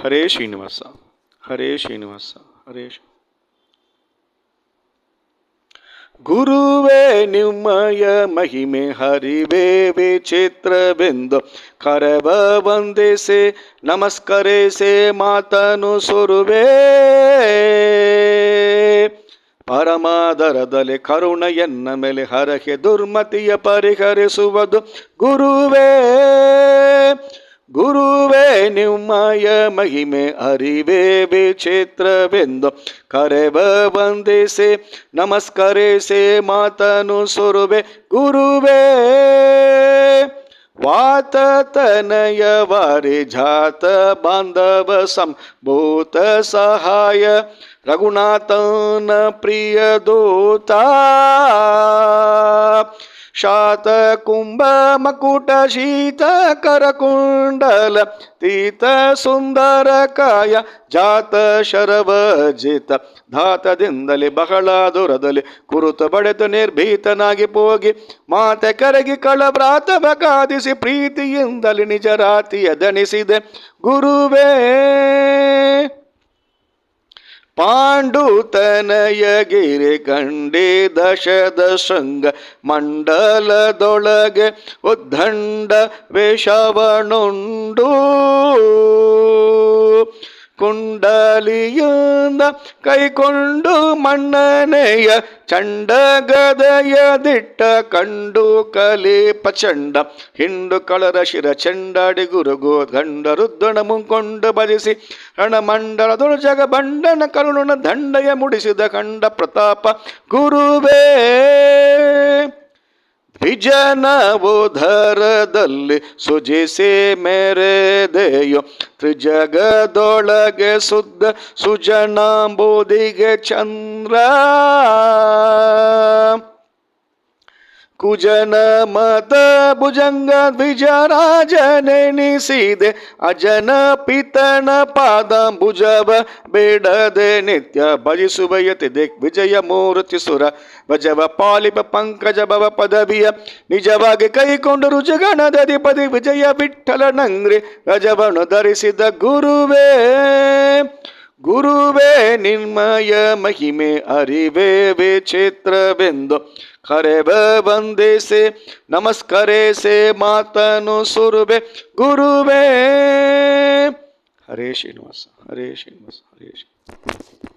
ಹರೇ ಶ್ರೀನಿವಾಸ ಹರೇ ಶ್ರೀನಿವಾಸ ಹರೇ ಗುರುವೇ ನಿಮ್ಮಯ ಮಹಿಮೆ ಹರಿವೇ ವಿಚಿತ್ರವೆಂದು ಕರವ ವಂದಿಸಿ ನಮಸ್ಕರಿಸಿ ಮಾತನು ಸುರುವೆ ಪರಮಾದರದಲ್ಲಿ ಕರುಣೆಯನ್ನ ಮೇಲೆ ಹರಕೆ ದುರ್ಮತಿಯ ಪರಿಹರಿಸುವುದು ಗುರುವೇ ಗುರುವೇ ನಿಮ್ಮಯ ಮಹಿಮೆ ಅರಿವೇ ವಿಚಿತ್ರವೆಂದು ಕರೆವ ವಂದಿಸಿ ನಮಸ್ಕರಿಸಿ ಮಾತನು ಸುರುವೆ ಗುರುವೇ ವಾತತನಯ ವಾರಿ ಜಾತ ಬಾಂಧವ ಸಂಭೂತ ಸಹಾಯ ರಘುನಾಥನ ಪ್ರಿಯ ದೂತ ಶಾತ ಕುಂಭ ಮಕುಟ ಶೀತ ಕರಕುಂಡಲ ತೀತ ಸುಂದರ ಕಾಯ ಜಾತ ಶರವಜಿತ ಧಾತದಿಂದಲೇ ಬಹಳ ದೂರದಲ್ಲಿ ಕುರುತ ಬಡೆದು ನಿರ್ಭೀತನಾಗಿ ಹೋಗಿ ಮಾತೆ ಕರಗಿ ಕಳಭ್ರಾತವ ಕಾದಿಸಿ ಪ್ರೀತಿಯಿಂದಲೇ ನಿಜ ರಾತಿಯ ದಣಿಸಿದೆ ಗುರುವೇ ಪಾಂಡುತನಯಗಿರಿ ಕಂಡಿ ದಶದ ಶೃಂಗ ಮಂಡಲದೊಳಗೆ ಉದ್ದಂಡ ವೇಷವನುಂಡು ಕುಂಡಲಿಯಿಂದ ಕೈಕೊಂಡು ಮಣ್ಣನೆಯ ಚಂಡ ಗದೆಯ ದಿಟ್ಟ ಕಂಡು ಕಲಿಪ ಚಂಡ ಹಿಂಡು ಕಳರ ಶಿರ ಚಂಡಾಡಿ ಗುರುಗೋ ಗಂಡ ರುದ್ರನ ಮುಂಕೊಂಡು ಭಜಿಸಿ ರಣಮಂಡಲದೊಳು ಜಗ ಬಂಡನ ಕರುಣನ ದಂಡಯ ಮುಡಿಸಿದ ಕಂಡ ಪ್ರತಾಪ ಗುರುವೇ ವಿಜನವುಧರದಲ್ಲಿ ಸುಜಿಸಿ ಮೆರೆದೆಯೋ ತ್ರಿಜಗದೊಳಗೆ ಶುದ್ಧ ಸುಜನಾಂಬುದಿಗೆ ಚಂದ್ರ ಕುಜನ ಮತ ಭುಜಂಗ ದ್ವಿಜರಾಜನೆನಿಸಿದೆ ಅಜನ ಪಿತನ ಪಾದಾಂಬುಜವ ಬೇಡದೆ ನಿತ್ಯ ಭಜಿಸುವಯತಿ ದಿಗ್ವಿಜಯ ಮೂರ್ತಿ ಸುರ ಭಜವ ಪಾಲಿಪ ಪಂಕಜ ಭವ ಪದವಿಯ ನಿಜವಾಗಿ ಕೈಕೊಂಡು ರುಜಗಣದಧಿಪತಿ ವಿಜಯ ವಿಠಲ ನಂಗ್ರಿ ಗಜವನು ಧರಿಸಿದ ಗುರುವೇ ಗುರುವೇ ನಿನ್ಮಯ ಮಹಿಮೆ ಅರಿವೇ ವಿಚಿತ್ರವೆಂದು ಕರೆವ ವಂದಿಸಿ ನಮಸ್ಕರಿಸಿ ಮಾತನು ಸುರುವೆ ಗುರುವೇ ಹರೇ ಶ್ರೀನಿವಾಸ ಹರೇ ಶ್ರೀನಿವಾಸ ಹರೇ ಶ್ರೀ